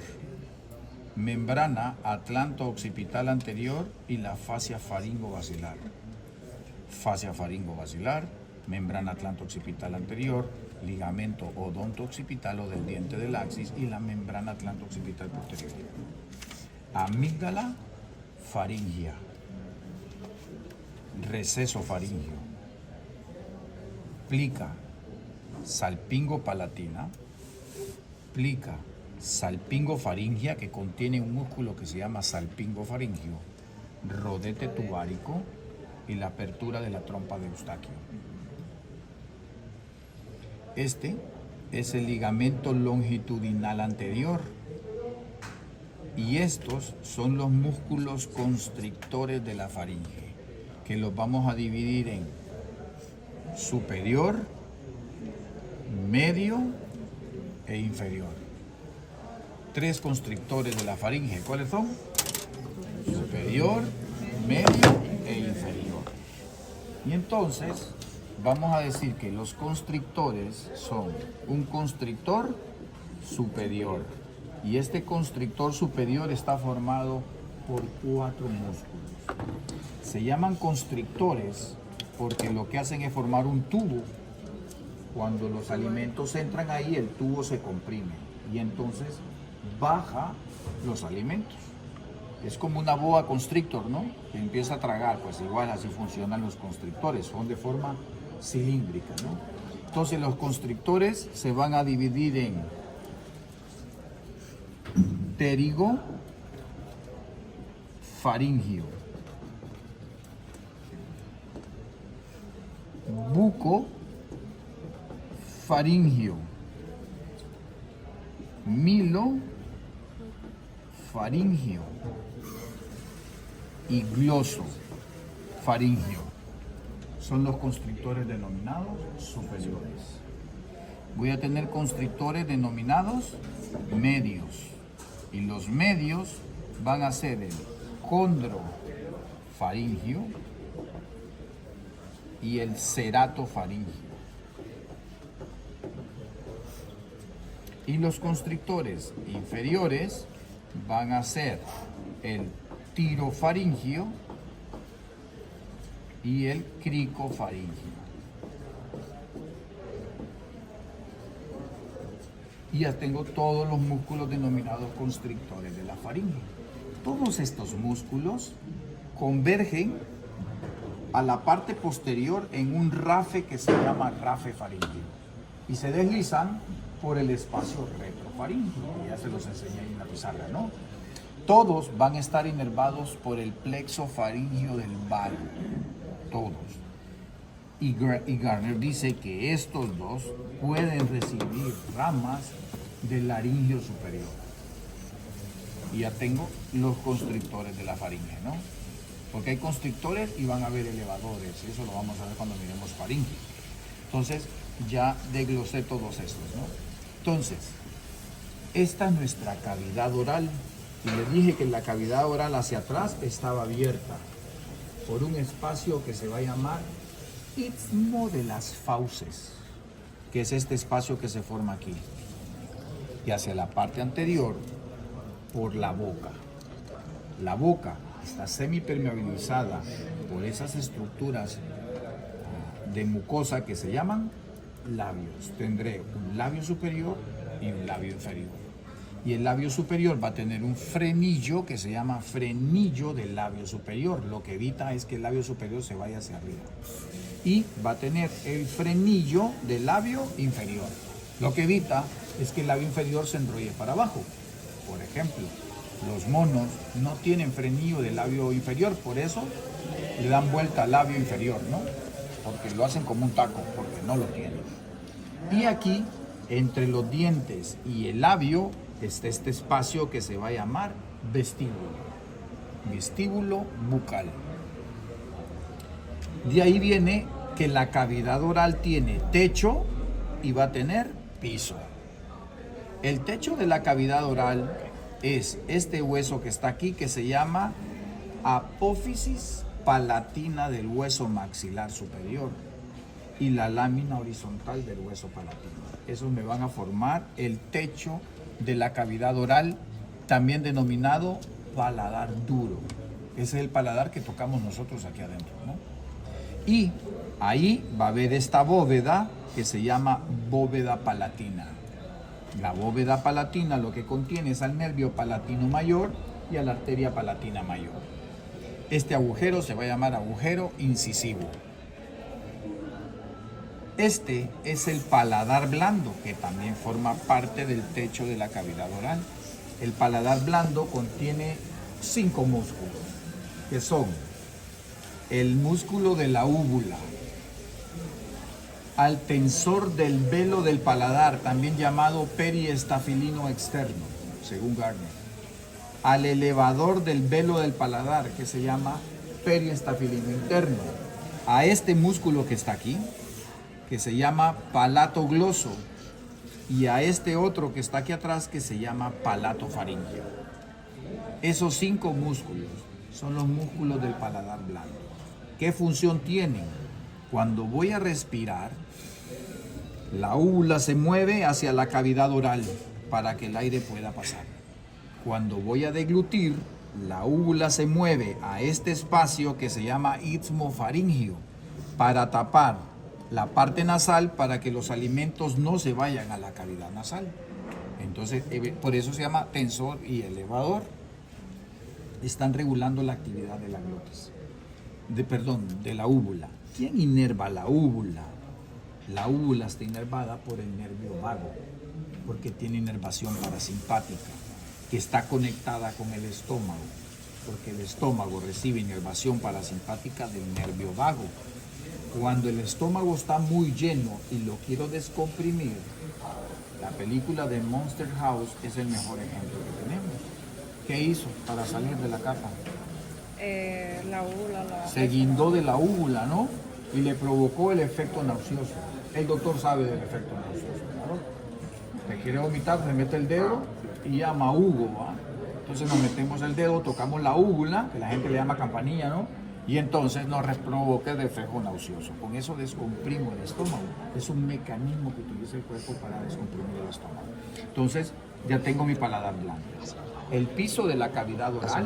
Membrana atlanto-occipital anterior y la fascia faringo-basilar. Fascia faringo-basilar, membrana atlanto-occipital anterior, ligamento odonto-occipital o del diente del axis y la membrana atlanto-occipital posterior. Amígdala faringea, receso faringeo, plica salpingo-palatina, plica salpingo-faringea, que contiene un músculo que se llama salpingo-faringeo, rodete tubárico y la apertura de la trompa de Eustaquio. Este es el ligamento longitudinal anterior y estos son los músculos constrictores de la faringe, que los vamos a dividir en superior, medio e inferior. 3 constrictores de la faringe. ¿Cuáles son? Superior, medio e inferior. Y entonces vamos a decir que los constrictores son un constrictor superior. Y este constrictor superior está formado por 4 músculos. Se llaman constrictores porque lo que hacen es formar un tubo. Cuando los alimentos entran ahí, el tubo se comprime y entonces baja los alimentos. Es como una boa constrictor, ¿no? Que empieza a tragar, pues igual así funcionan los constrictores, son de forma cilíndrica, ¿no? Entonces los constrictores se van a dividir en pterigo faringio, buco faringio, milo faringio y gloso faringio. Son los constrictores denominados superiores. Voy a tener constrictores denominados medios. Y los medios van a ser el condrofaringio y el ceratofaringio. Y los constrictores inferiores van a ser el tirofaringio y el cricofaringio. Y ya tengo todos los músculos denominados constrictores de la faringe. Todos estos músculos convergen a la parte posterior en un rafe que se llama rafe faríngeo y se deslizan por el espacio retrofaríngeo. Ya se los enseñé ahí en la pizarra, ¿no? Todos van a estar inervados por el plexo faríngeo del vago, todos. Y Garner dice que estos dos pueden recibir ramas del laringio superior. Y ya tengo los constrictores de la faringe, ¿no? Porque hay constrictores y van a haber elevadores. Eso lo vamos a ver cuando miremos faringe. Entonces, ya desglosé todos estos, ¿no? Entonces, esta es nuestra cavidad oral. Y les dije que la cavidad oral hacia atrás estaba abierta por un espacio que se va a llamar istmo de las fauces, que es este espacio que se forma aquí. Y hacia la parte anterior, por la boca. La boca está semipermeabilizada por esas estructuras de mucosa que se llaman labios. Tendré un labio superior y un labio inferior. Y el labio superior va a tener un frenillo que se llama frenillo del labio superior. Lo que evita es que el labio superior se vaya hacia arriba. Y va a tener el frenillo del labio inferior. Lo que evita es que el labio inferior se enrolle para abajo. Por ejemplo, los monos no tienen frenillo del labio inferior, por eso le dan vuelta al labio inferior, ¿no? Porque lo hacen como un taco, porque no lo tienen. Y aquí, entre los dientes y el labio, está este espacio que se va a llamar vestíbulo. Vestíbulo bucal. De ahí viene que la cavidad oral tiene techo y va a tener piso. El techo de la cavidad oral es este hueso que está aquí, que se llama apófisis palatina del hueso maxilar superior y la lámina horizontal del hueso palatino. Esos me van a formar el techo de la cavidad oral, también denominado paladar duro. Ese es el paladar que tocamos nosotros aquí adentro, ¿no? Y ahí va a haber esta bóveda que se llama bóveda palatina. La bóveda palatina lo que contiene es al nervio palatino mayor y a la arteria palatina mayor. Este agujero se va a llamar agujero incisivo. Este es el paladar blando, que también forma parte del techo de la cavidad oral. El paladar blando contiene 5 músculos, que son el músculo de la úvula, al tensor del velo del paladar, también llamado periestafilino externo, según Garner, al elevador del velo del paladar, que se llama periestafilino interno, a este músculo que está aquí, que se llama palato gloso, y a este otro que está aquí atrás, que se llama palato faríngeo. Esos 5 músculos son los músculos del paladar blando. ¿Qué función tienen? Cuando voy a respirar, la úvula se mueve hacia la cavidad oral para que el aire pueda pasar. Cuando voy a deglutir, la úvula se mueve a este espacio que se llama istmo faríngeo para tapar la parte nasal para que los alimentos no se vayan a la cavidad nasal. Entonces, por eso se llama tensor y elevador. Están regulando la actividad de la glotis. De la úvula. ¿Quién inerva la úvula? La úvula está inervada por el nervio vago, porque tiene inervación parasimpática, que está conectada con el estómago, porque el estómago recibe inervación parasimpática del nervio vago. Cuando el estómago está muy lleno y lo quiero descomprimir, la película de Monster House es el mejor ejemplo que tenemos. ¿Qué hizo para salir de la capa? La úvula. Se guindó de la úvula, ¿no? Y le provocó el efecto nauseoso. El doctor sabe del efecto nauseoso, ¿no? Te quiere vomitar, se mete el dedo y llama Hugo, ¿va? Entonces nos metemos el dedo, tocamos la úvula, que la gente le llama campanilla, ¿no? y entonces nos provoca el reflejo nauseoso. Con eso descomprimo el estómago. Es un mecanismo que utiliza el cuerpo para descomprimir el estómago. Entonces ya tengo mi paladar blando. El piso de la cavidad oral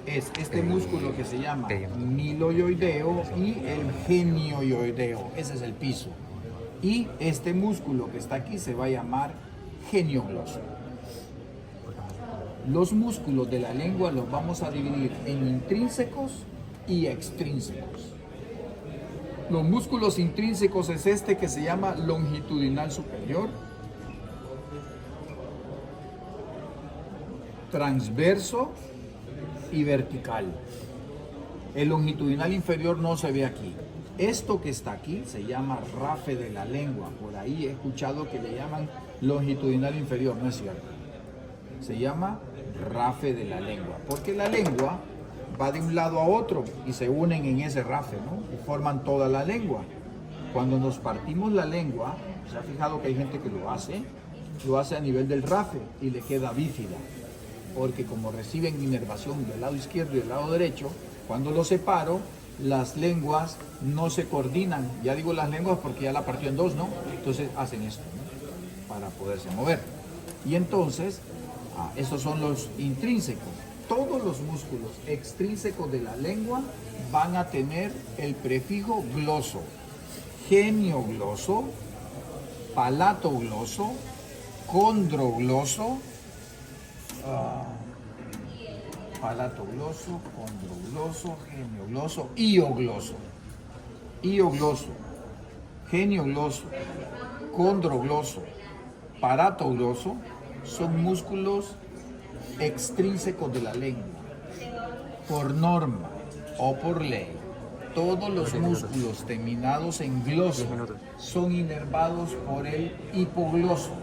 es este músculo que se llama miloioideo y el genioioideo. Ese es el piso. Y este músculo que está aquí se va a llamar geniogloso. Los músculos de la lengua los vamos a dividir en intrínsecos y extrínsecos. Los músculos intrínsecos es este que se llama longitudinal superior, transverso y vertical. El longitudinal inferior no se ve aquí. Esto que está aquí se llama rafe de la lengua. Por ahí he escuchado que le llaman longitudinal inferior, no es cierto. Se llama rafe de la lengua, porque la lengua va de un lado a otro y se unen en ese rafe, ¿no? Y forman toda la lengua. Cuando nos partimos la lengua, se ha fijado que hay gente que lo hace a nivel del rafe y le queda bífida, porque como reciben inervación del lado izquierdo y del lado derecho, cuando lo separo, las lenguas no se coordinan. Ya digo las lenguas porque ya la partió en dos, ¿no? Entonces hacen esto, ¿no? Para poderse mover. Y entonces, esos son los intrínsecos. Todos los músculos extrínsecos de la lengua van a tener el prefijo gloso. Geniogloso, palatogloso, condrogloso, palatogloso, condrogloso, geniogloso, iogloso. Iogloso, geniogloso, condrogloso, palatogloso son músculos extrínsecos de la lengua. Por norma o por ley, todos los músculos terminados en gloso son inervados por el hipogloso,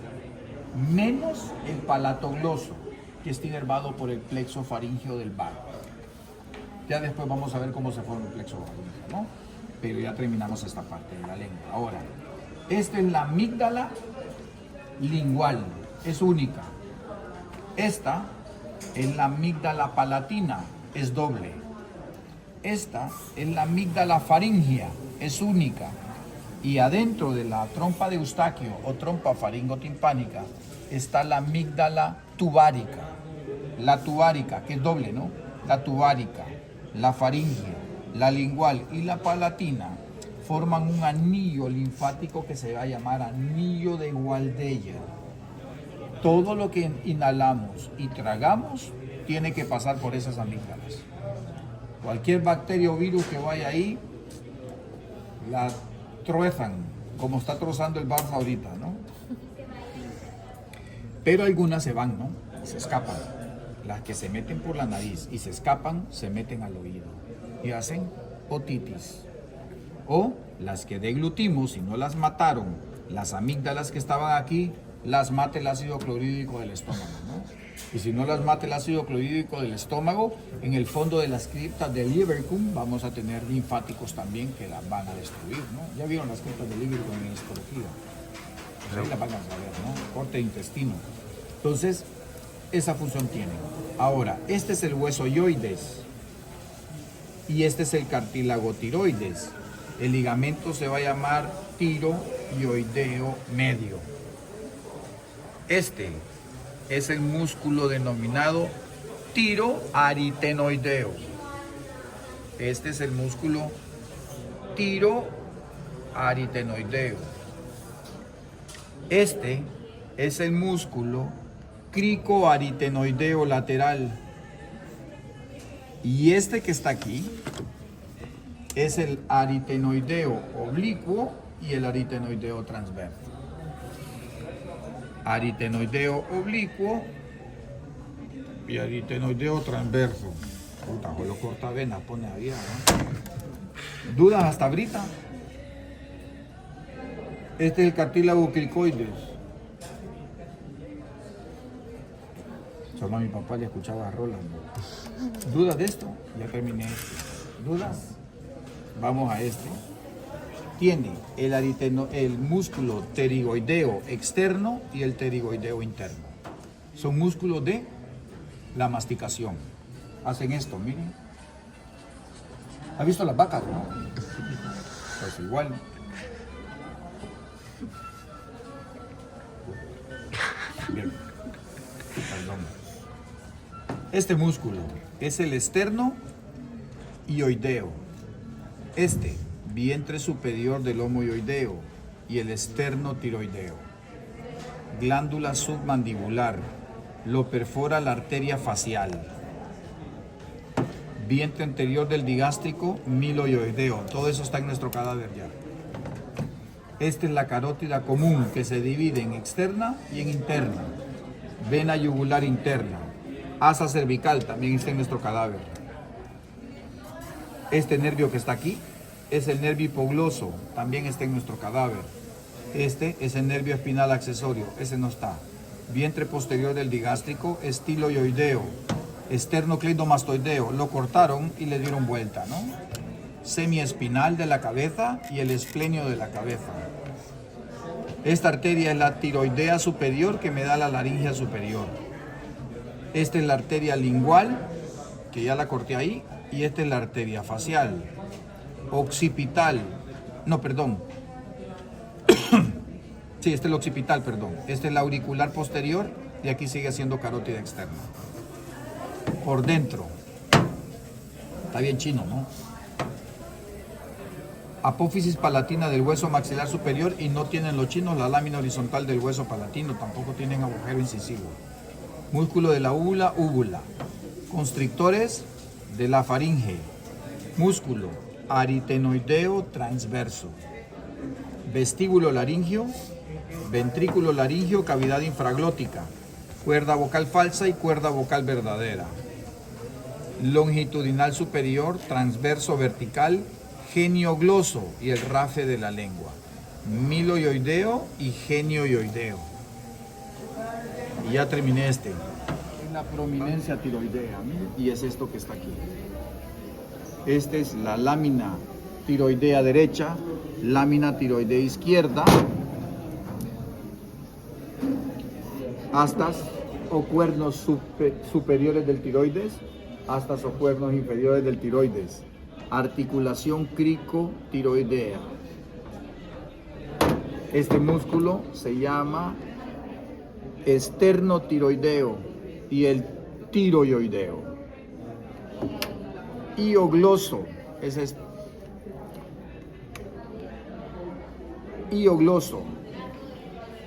menos el palatogloso, que está inervado por el plexo faríngeo del vago. Ya después vamos a ver cómo se forma el plexo faríngeo, ¿no? Pero ya terminamos esta parte de la lengua. Ahora, esta es la amígdala lingual, es única. Esta es la amígdala palatina, es doble. Esta es la amígdala faríngea, es única. Y adentro de la trompa de Eustaquio o trompa faringotimpánica está la amígdala tubárica. La tubárica, que es doble, ¿no? La tubárica, la faríngea, la lingual y la palatina forman un anillo linfático que se va a llamar anillo de Waldeyer. Todo lo que inhalamos y tragamos tiene que pasar por esas amígdalas. Cualquier bacteria o virus que vaya ahí, la truezan, como está trozando el Barça ahorita, ¿no? Pero algunas se van, ¿no? Se escapan. Las que se meten por la nariz y se escapan, se meten al oído y hacen otitis. O las que deglutimos, si no las mataron, las amígdalas que estaban aquí, las mata el ácido clorhídrico del estómago, ¿no? Y si no las mata el ácido clorhídrico del estómago, en el fondo de las criptas del Lieberkühn vamos a tener linfáticos también que las van a destruir, ¿no? Ya vieron las criptas del Lieberkühn en histología. Pues ahí las van a saber, ¿no? Corte de intestino. Entonces, esa función tiene. Ahora, este es el hueso yoides y este es el cartílago tiroides. El ligamento se va a llamar tiroioideo medio. Este es el músculo denominado tiroaritenoideo. Este es el músculo tiroaritenoideo. Este es el músculo cricoaritenoideo lateral. Y este que está aquí es el aritenoideo oblicuo y el aritenoideo transverso. Aritenoideo oblicuo y aritenoideo transverso. Puta, lo corta vena, pone ahí, ¿no? ¿Dudas hasta ahorita? Este es el cartílago cricoides. Solo a mi papá le escuchaba a Roland. ¿Dudas de esto? Ya terminé esto. ¿Dudas? Vamos a este. Tiene el músculo pterigoideo externo y el pterigoideo interno. Son músculos de la masticación. Hacen esto, miren. ¿Ha visto las vacas, no? Pues igual. Bien. Perdón. Este músculo es el esterno hioideo. Este, vientre superior del lomo hioideo y el esterno tiroideo. Glándula submandibular. Lo perfora la arteria facial. Vientre anterior del digástrico, miloioideo. Todo eso está en nuestro cadáver ya. Esta es la carótida común que se divide en externa y en interna. Vena yugular interna. Asa cervical también está en nuestro cadáver. Este nervio que está aquí es el nervio hipogloso, también está en nuestro cadáver. Este es el nervio espinal accesorio, ese no está. Vientre posterior del digástrico, estiloioideo. Esternocleidomastoideo, lo cortaron y le dieron vuelta, ¿no? Semiespinal de la cabeza y el esplenio de la cabeza. Esta arteria es la tiroidea superior que me da la laringe superior. Esta es la arteria lingual, que ya la corté ahí, y esta es la arteria facial. Occipital, no, perdón. Sí, este es el occipital, perdón. Este es la auricular posterior y aquí sigue siendo carótida externa. Por dentro, está bien chino, ¿no? Apófisis palatina del hueso maxilar superior y no tienen los chinos la lámina horizontal del hueso palatino, tampoco tienen agujero incisivo. Músculo de la úvula, constrictores de la faringe, músculo aritenoideo transverso, vestíbulo laringio, ventrículo laringio, cavidad infraglótica, cuerda vocal falsa y cuerda vocal verdadera, longitudinal superior, transverso vertical, geniogloso y el rafe de la lengua, miloioideo y genioioideo. Y ya terminé este. En la prominencia tiroidea, miren, y es esto que está aquí. Esta es la lámina tiroidea derecha, lámina tiroidea izquierda, astas o cuernos superiores del tiroides, astas o cuernos inferiores del tiroides, articulación cricotiroidea. Este músculo se llama esternotiroideo y el tiroideo. Hiogloso, ese es hiogloso,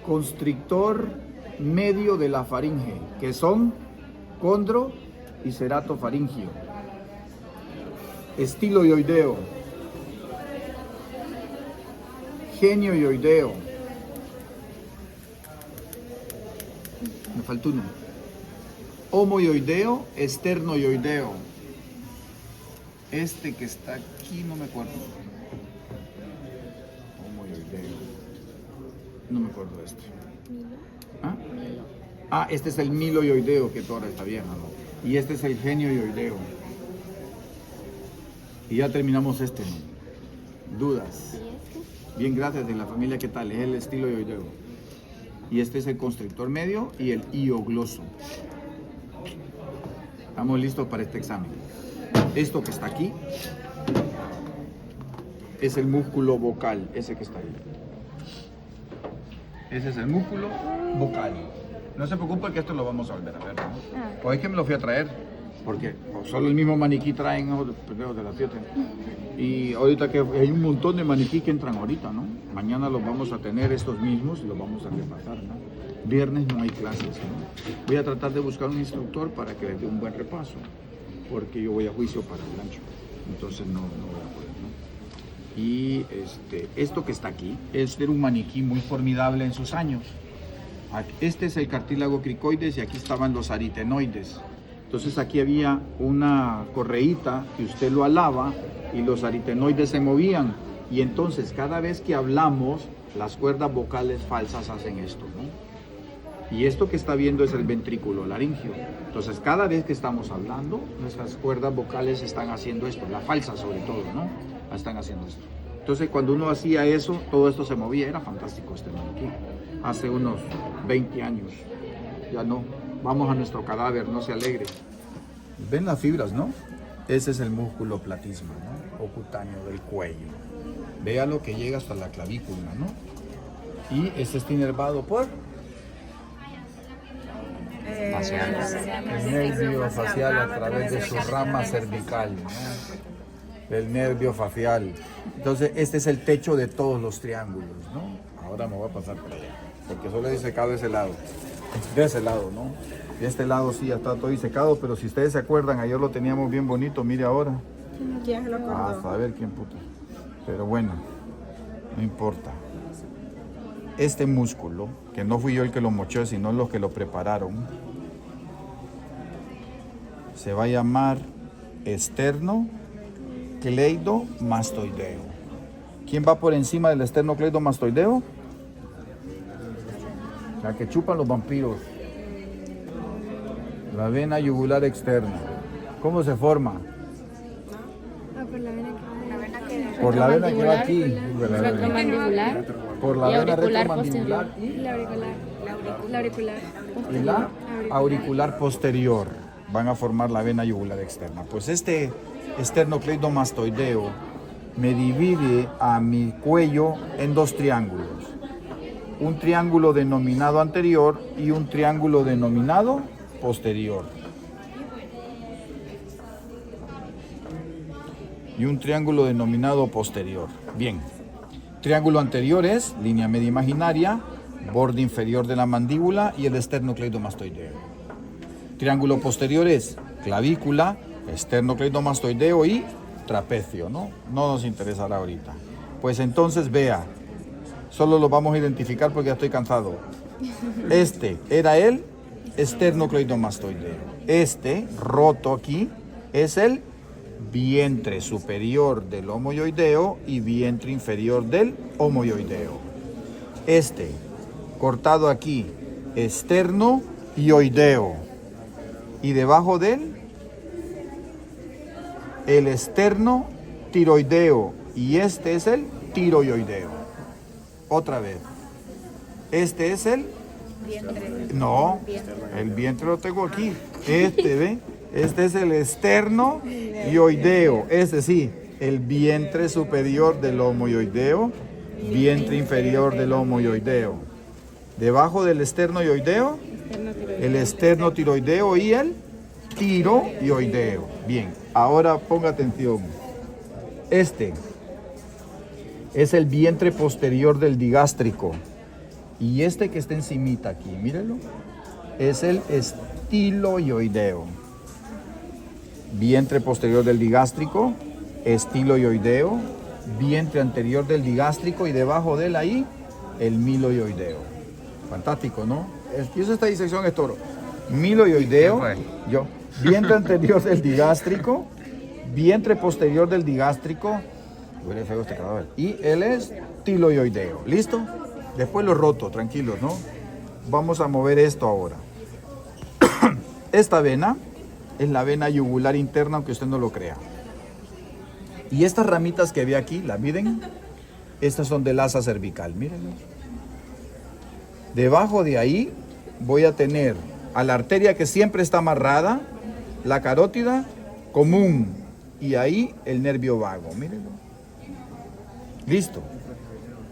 constrictor medio de la faringe, que son condro y ceratofaringio. Estiloioideo, genioioideo, me faltó uno, homoioideo, esternoioideo. Este que está aquí no me acuerdo. Homoioideo. No me acuerdo de este. ¿Ah? Ah, este es el miloioideo, que toda está bien, ¿no? Y este es el genioioideo. Y ya terminamos este, ¿no? ¿Dudas? Bien, gracias. De la familia, ¿qué tal? Es el estiloioideo. Y este es el constrictor medio y el hiogloso. Estamos listos para este examen. Esto que está aquí es el músculo vocal, ese que está ahí. Ese es el músculo vocal. No se preocupe que esto lo vamos a volver a ver, ¿no? O es que me lo fui a traer, porque solo el mismo maniquí traen de las 7. Y ahorita que hay un montón de maniquí que entran ahorita, ¿no? Mañana los vamos a tener estos mismos y los vamos a repasar, ¿no? Viernes no hay clases, ¿no? Voy a tratar de buscar un instructor para que les dé un buen repaso, porque yo voy a juicio para el ancho, entonces no voy a poder, ¿no? Y esto que está aquí es de un maniquí muy formidable en sus años. Este es el cartílago cricoides y aquí estaban los aritenoides. Entonces aquí había una correíta que usted lo alaba y los aritenoides se movían. Y entonces cada vez que hablamos, las cuerdas vocales falsas hacen esto, ¿no? Y esto que está viendo es el ventrículo laringio. Entonces cada vez que estamos hablando, nuestras cuerdas vocales están haciendo esto, la falsa sobre todo, ¿no? Están haciendo esto. Entonces cuando uno hacía eso, todo esto se movía, era fantástico este maniquí. Hace unos 20 años, ya no. Vamos a nuestro cadáver, no se alegre. Ven las fibras, ¿no? Ese es el músculo platisma, ¿no? O cutáneo del cuello. Véalo que llega hasta la clavícula, ¿no? Y este está inervado por Facial. el nervio facial a través de su rama cervical, ¿no? El nervio facial. Entonces, este es el techo de todos los triángulos, ¿no? Ahora me voy a pasar por allá, porque solo he disecado de ese lado, ¿no? De este lado sí ya está todo disecado, pero si ustedes se acuerdan, ayer lo teníamos bien bonito, mire ahora. Ya se lo acordó. A saber quién puta. Pero bueno, no importa. Este músculo, que no fui yo el que lo mochó, sino los que lo prepararon, se va a llamar esternocleidomastoideo. ¿Quién va por encima del esternocleidomastoideo? La que chupan los vampiros. La vena yugular externa. ¿Cómo se forma? Por la vena que va aquí. Retromandibular Por la y vena auricular retromandibular La auricular. La auricular. y la auricular posterior van a formar la vena yugular externa. Pues este esternocleidomastoideo me divide a mi cuello en dos triángulos. Un triángulo denominado anterior y un triángulo denominado posterior. Y un triángulo denominado posterior. Bien. Triángulo anterior es línea media imaginaria, borde inferior de la mandíbula y el esternocleidomastoideo. Triángulo posterior es clavícula, esternocleidomastoideo y trapecio, ¿no? No nos interesará ahorita. Pues entonces vea, solo lo vamos a identificar porque ya estoy cansado. Este era el esternocleidomastoideo. Este, roto aquí, es el vientre superior del homoioideo y vientre inferior del homoioideo. Este, cortado aquí, esternoioideo. Y debajo de él, el esternotiroideo. Y este es el tiroideo. Otra vez. Este es el... No, el vientre lo tengo aquí. Este, ¿ve? Este es el esternoioideo. Este sí, el vientre superior del homoioideo, vientre inferior del homoioideo. Debajo del esternoioideo, el esternotiroideo y el tiroideo. Bien, ahora ponga atención. Este es el vientre posterior del digástrico. Y este que está encimita aquí, mírenlo, es el estiloioideo. Vientre posterior del digástrico, estiloioideo, vientre anterior del digástrico y debajo de él ahí, el miloioideo. Fantástico, ¿no? Hizo esta disección es toro. Miloioideo, yo. Vientre anterior del digástrico, vientre posterior del digástrico, huele feo este cadáver, y el estiloioideo. ¿Listo? Después lo roto, tranquilos, ¿no? Vamos a mover esto ahora. Esta vena es la vena yugular interna, aunque usted no lo crea. Y estas ramitas que ve aquí, ¿la miden? Estas son del asa cervical, mírenlo. Debajo de ahí voy a tener a la arteria que siempre está amarrada, la carótida común, y ahí el nervio vago, mírenlo. Listo.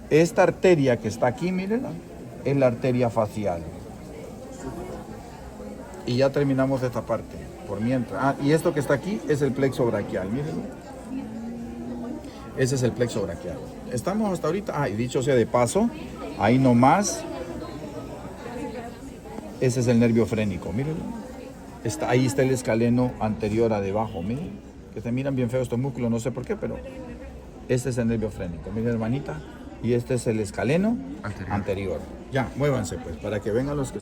Esta arteria que está aquí, mírenla, es la arteria facial. Y ya terminamos esta parte, por mientras. Y esto que está aquí es el plexo braquial, mírenlo. Ese es el plexo braquial. Estamos hasta ahorita, y dicho sea de paso, ahí nomás, ese es el nervio frénico, mírenlo. Ahí está el escaleno anterior a debajo, miren. Que se miran bien feos estos músculos, no sé por qué, pero este es el nervio frénico, miren hermanita. Y este es el escaleno anterior. Ya, muévanse pues, para que vengan los que...